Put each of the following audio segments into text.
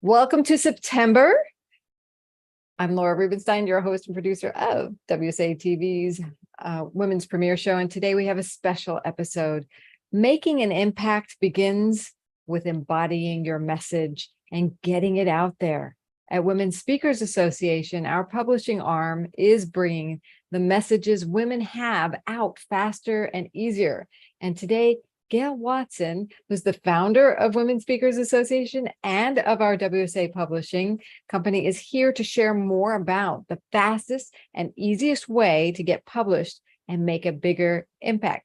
Welcome to September. I'm Laura Rubenstein, your host and producer of WSA TV's Women's Premiere Show. And today we have a special episode. Making an impact begins with embodying your message and getting it out there. At Women's Speakers Association, our publishing arm is bringing the messages women have out faster and easier. And today, Gail Watson, who's the founder of Women's Speakers Association and of our WSA publishing company, is here to share more about the fastest and easiest way to get published and make a bigger impact.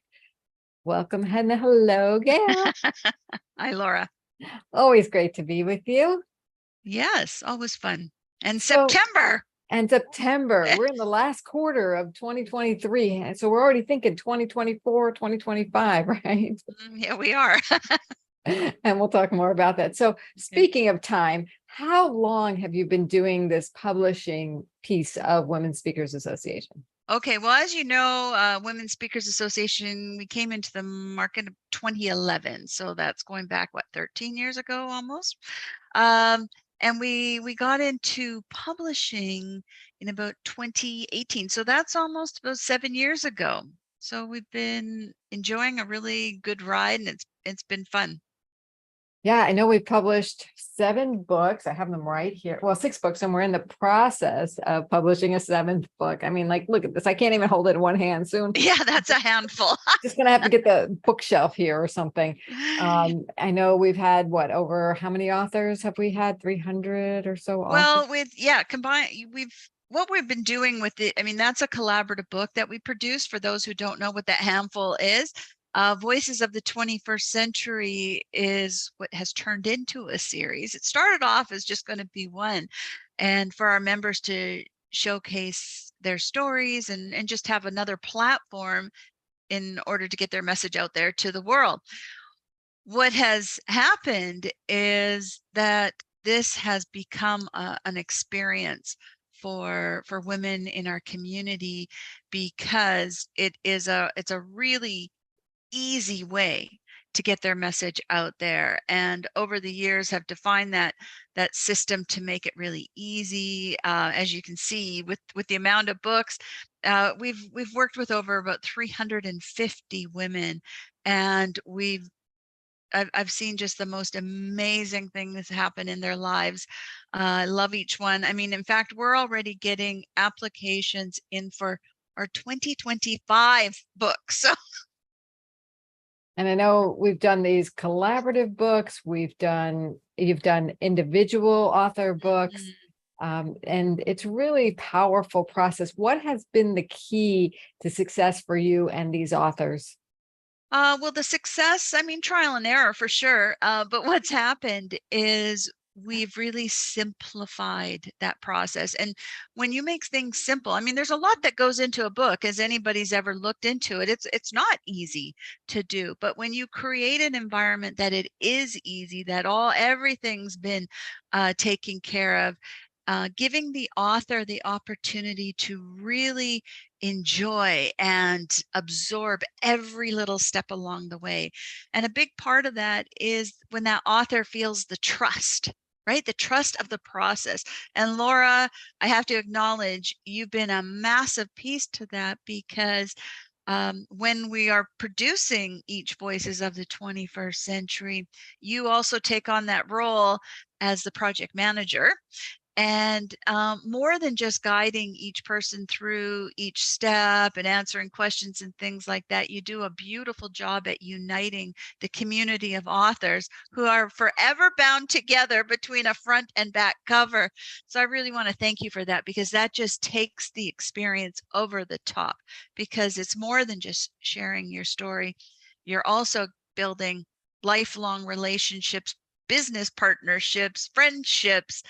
Welcome and hello, Gail. Hi, Laura. Always great to be with you. Yes, always fun. And September. We're in the last quarter of 2023. And so we're already thinking 2024, 2025, right? Yeah, we are. And we'll talk more about that. So speaking of time, how long have you been doing this publishing piece of Women's Speakers Association? Okay, well, as you know, Women's Speakers Association, we came into the market in 2011. So that's going back, 13 years ago almost. And we got into publishing in about 2018. So that's almost about 7 years ago. So we've been enjoying a really good ride, and it's been fun. Yeah, I know we've published 7 books. I have them right here. Well, 6 books, and we're in the process of publishing a 7th book. I mean, like, look at this. I can't even hold it in one hand soon. Yeah, that's a handful. Just going to have to get the bookshelf here or something. I know we've had over how many authors have we had? 300 or so authors? Well, combined, what we've been doing with it, I mean, that's a collaborative book that we produce. For those who don't know what that handful is, Voices of the 21st Century is what has turned into a series. It started off as just going to be one, and for our members to showcase their stories and just have another platform in order to get their message out there to the world. What has happened is that this has become an experience for women in our community, because it's a really easy way to get their message out there, and over the years have defined that system to make it really easy. As you can see with the amount of books, we've worked with over about 350 women, and I've seen just the most amazing things happen in their lives. I love each one. I mean, in fact, we're already getting applications in for our 2025 books. So. And I know we've done these collaborative books. You've done individual author books, and it's really powerful process. What has been the key to success for you and these authors? Well, the success, I mean, trial and error for sure. But what's happened is we've really simplified that process. And when you make things simple, I mean, there's a lot that goes into a book, as anybody's ever looked into it. It's not easy to do, but when you create an environment that it is easy, that everything's been taken care of, giving the author the opportunity to really enjoy and absorb every little step along the way. And a big part of that is when that author feels the trust, right? The trust of the process. And Laura, I have to acknowledge you've been a massive piece to that, because when we are producing each Voices of the 21st Century, you also take on that role as the project manager. And more than just guiding each person through each step and answering questions and things like that, you do a beautiful job at uniting the community of authors who are forever bound together between a front and back cover. So I really want to thank you for that, because that just takes the experience over the top, because it's more than just sharing your story. You're also building lifelong relationships, business partnerships, friendships.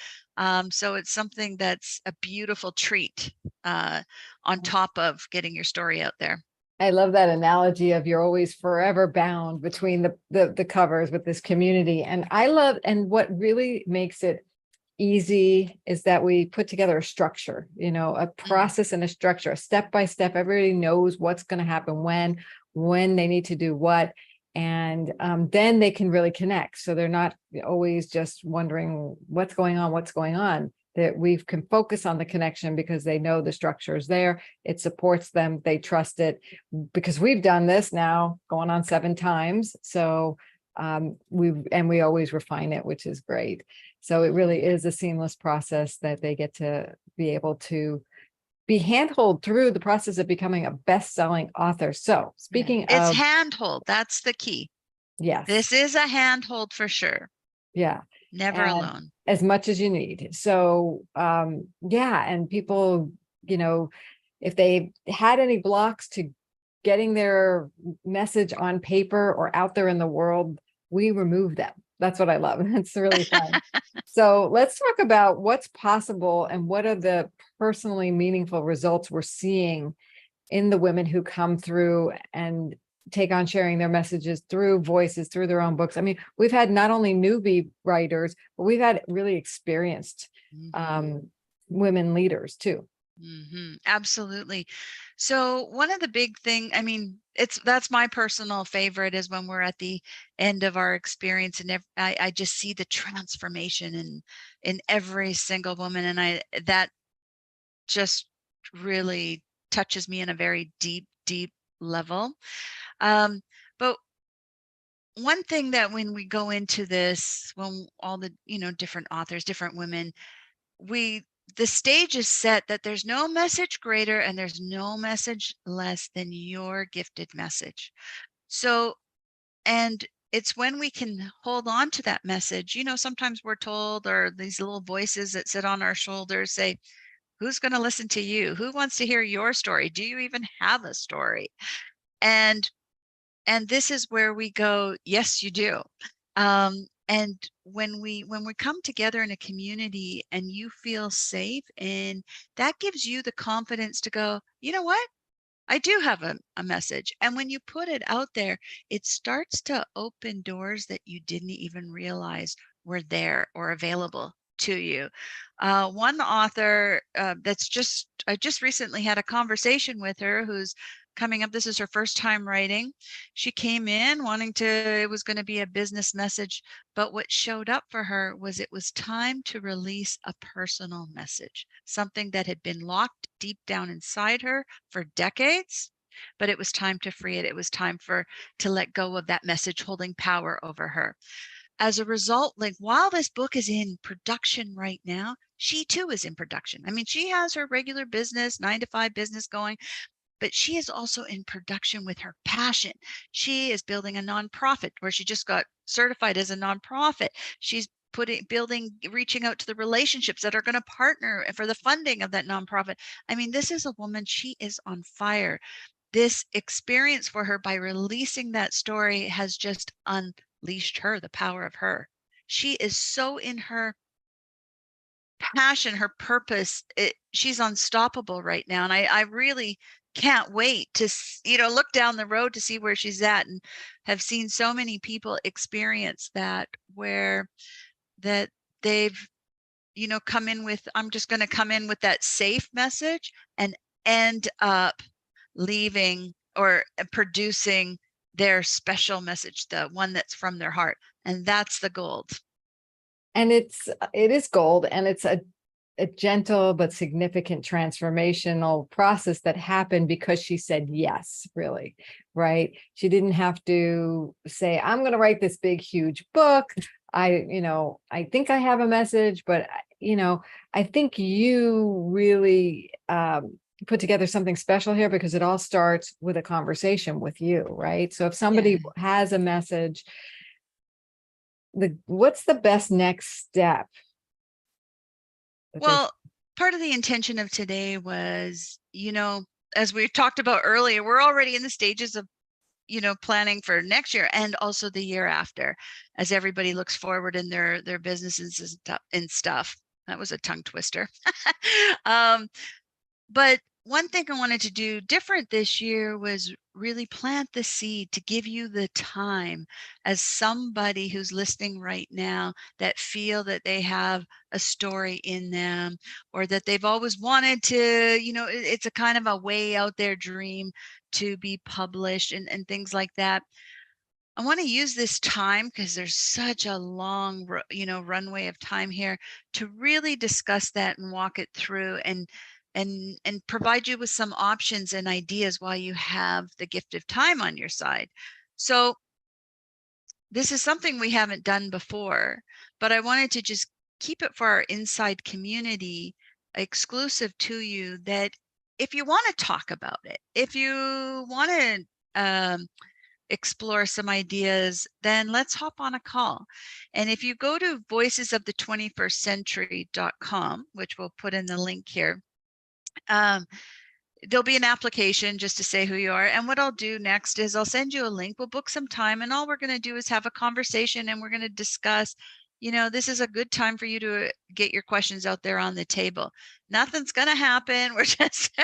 So it's something that's a beautiful treat on top of getting your story out there. I love that analogy of you're always forever bound between the covers with this community. And what really makes it easy is that we put together a structure, a process and a structure, a step by step. Everybody knows what's going to happen when they need to do what. And then they can really connect. So they're not always just wondering what's going on, that we can focus on the connection because they know the structure is there. It supports them. They trust it because we've done this now going on 7 times. So we always refine it, which is great. So it really is a seamless process that they get to be able to be handhold through the process of becoming a best-selling author. So speaking It's of, handhold. That's the key. yes, This is a handhold for sure. yeah, Never and alone. as much as you need. So yeah, and people, if they had any blocks to getting their message on paper or out there in the world, we remove them. That's what I love. It's really fun. So let's talk about what's possible and what are the personally meaningful results we're seeing in the women who come through and take on sharing their messages through voices, through their own books. I mean, we've had not only newbie writers, but we've had really experienced women leaders too. Absolutely. So one of the big thing, I mean, that's my personal favorite, is when we're at the end of our experience and I just see the transformation in every single woman, and that just really touches me in a very deep level. But one thing that when we go into this, when all the different authors, different women, the stage is set that there's no message greater and there's no message less than your gifted message. So, and it's when we can hold on to that message. Sometimes we're told, or these little voices that sit on our shoulders say, who's going to listen to you? Who wants to hear your story? Do you even have a story? And this is where we go, yes, you do. And when we come together in a community and you feel safe, and that gives you the confidence to go, you know what? I do have a message. And when you put it out there, it starts to open doors that you didn't even realize were there or available to you. One author I just recently had a conversation with her, who's coming up. This is her first time writing. She came in wanting it was going to be a business message, but what showed up for her was it was time to release a personal message, something that had been locked deep down inside her for decades, but it was time to free it. It was time to let go of that message holding power over her. As a result, like, while this book is in production right now, she too is in production. I mean, she has her regular business, 9-to-5 business going, but she is also in production with her passion. She is building a nonprofit where she just got certified as a nonprofit. She's reaching out to the relationships that are going to partner for the funding of that nonprofit. I mean, this is a woman, she is on fire. This experience for her, by releasing that story, has just unleashed her, the power of her. She is so in her passion, her purpose. She's unstoppable right now. And I really can't wait to, look down the road to see where she's at, and have seen so many people experience that, where that they've, come in with, I'm just going to come in with that safe message, and end up leaving or producing their special message, the one that's from their heart. And that's the gold. And it is gold, and it's a gentle but significant transformational process that happened because she said yes, really, right? She didn't have to say, I'm going to write this big, huge book. I think I have a message, but I think you really put together something special here, because it all starts with a conversation with you, right? So if somebody has a message, what's the best next step? Well, part of the intention of today was, as we talked about earlier, we're already in the stages of, planning for next year and also the year after, as everybody looks forward in their businesses and stuff. That was a tongue twister. But one thing I wanted to do different this year was really plant the seed to give you the time, as somebody who's listening right now, that feel that they have a story in them, or that they've always wanted to, it's a kind of a way out there dream to be published and things like that. I want to use this time, because there's such a long, runway of time here, to really discuss that and walk it through, and provide you with some options and ideas while you have the gift of time on your side. So this is something we haven't done before, but I wanted to just keep it for our inside community, exclusive to you, that if you want to talk about it, if you want to explore some ideas, then let's hop on a call. And if you go to voicesofthe21stcentury.com, which we'll put in the link here, there'll be an application just to say who you are. And what I'll do next is I'll send you a link. We'll book some time, and all we're going to do is have a conversation, and we're going to discuss, this is a good time for you to get your questions out there on the table. Nothing's going to happen. We're just,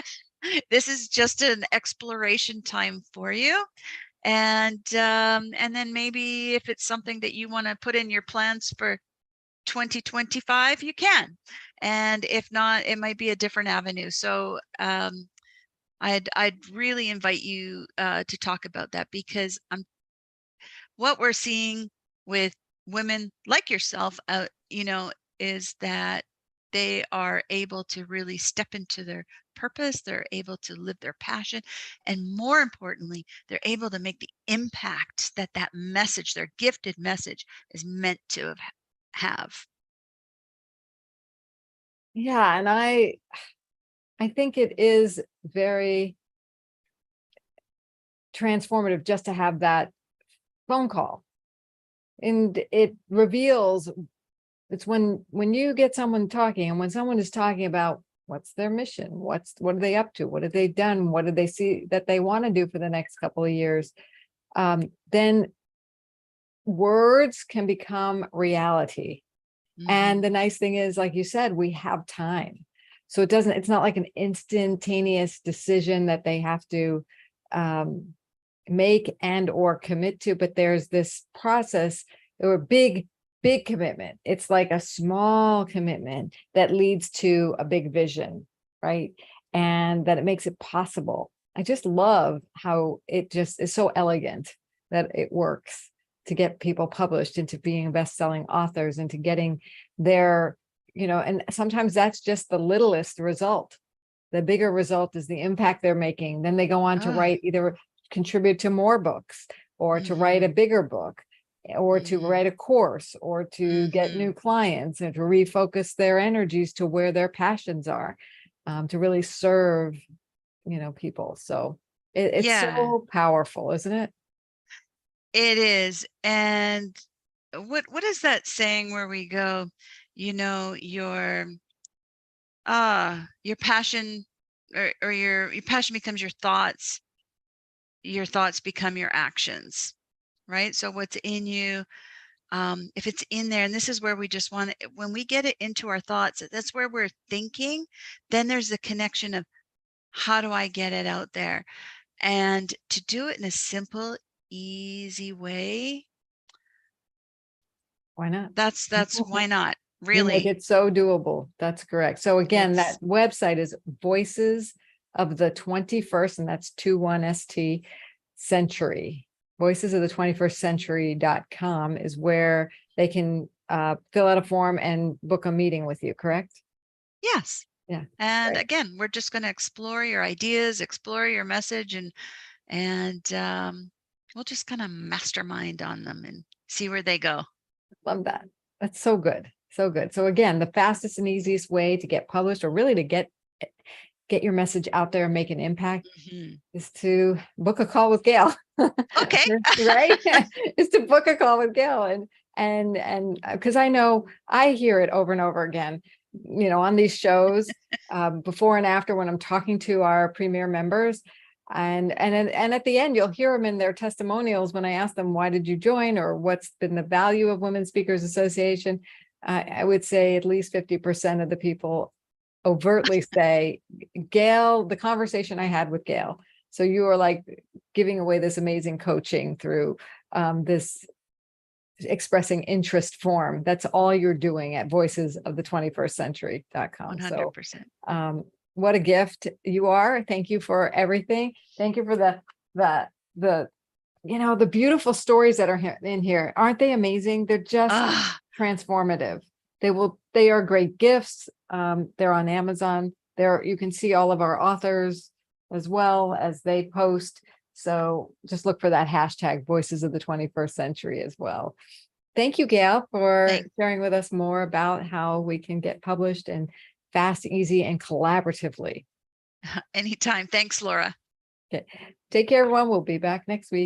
this is just an exploration time for you. And then maybe if it's something that you want to put in your plans for 2025, you can. And if not, it might be a different avenue. So I'd really invite you to talk about that, because what we're seeing with women like yourself, is that they are able to really step into their purpose. They're able to live their passion, and more importantly, they're able to make the impact that message, their gifted message, is meant to have. Yeah, and I think it is very transformative just to have that phone call. And it reveals, it's when you get someone talking, and when someone is talking about what's their mission, what are they up to, what have they done, what do they see that they want to do for the next couple of years, then words can become reality. And the nice thing is, like you said, we have time. So it's not like an instantaneous decision that they have to make and or commit to, but there's this process or big commitment. It's like a small commitment that leads to a big vision, right? And that it makes it possible. I just love how it just is so elegant that it works to get people published into being best-selling authors, into getting their, and sometimes that's just the littlest result. The bigger result is the impact they're making. Then they go on to write, either contribute to more books, or to write a bigger book, or to write a course, or to get new clients, and to refocus their energies to where their passions are, to really serve, people. So it's so powerful, isn't it? It is. And what is that saying where we go, your passion, or your passion becomes your thoughts become your actions, right? So what's in you, if it's in there, and this is where we just want it, when we get it into our thoughts, that's where we're thinking, then there's the connection of, how do I get it out there? And to do it in a simple, easy way, Why not? that's why not, You make really. it so doable. That's correct. So again, that website is Voices of the 21st, and that's 21st century. Voices of the 21st century.com is where they can fill out a form and book a meeting with you, correct? Yes. Yeah. And Right. again, we're just going to explore your ideas, explore your message, and we'll just kind of mastermind on them and see where they go. Love that. That's so good. So good. So again, the fastest and easiest way to get published, or really to get your message out there and make an impact, is to book a call with Gail. Okay. Right? Is to book a call with Gail. And because I know I hear it over and over again, on these shows, before and after, when I'm talking to our premier members. And at the end, you'll hear them in their testimonials when I ask them, why did you join, or what's been the value of Women Speakers Association? I would say at least 50% of the people overtly say, Gail, the conversation I had with Gail. So you are like giving away this amazing coaching through this expressing interest form. That's all you're doing at voicesofthe21stcentury.com. 100%. So what a gift you are. Thank you for everything. Thank you for the the beautiful stories that are in here, aren't they amazing? They're just Ah, transformative. They are great gifts. They're on Amazon. You can see all of our authors as well as they post. So just look for that hashtag Voices of the 21st Century as well. Thank you, Gail, for thank sharing with us more about how we can get published and fast, easy, and collaboratively. anytime. Thanks, Laura. Okay. Take care, everyone. We'll be back next week.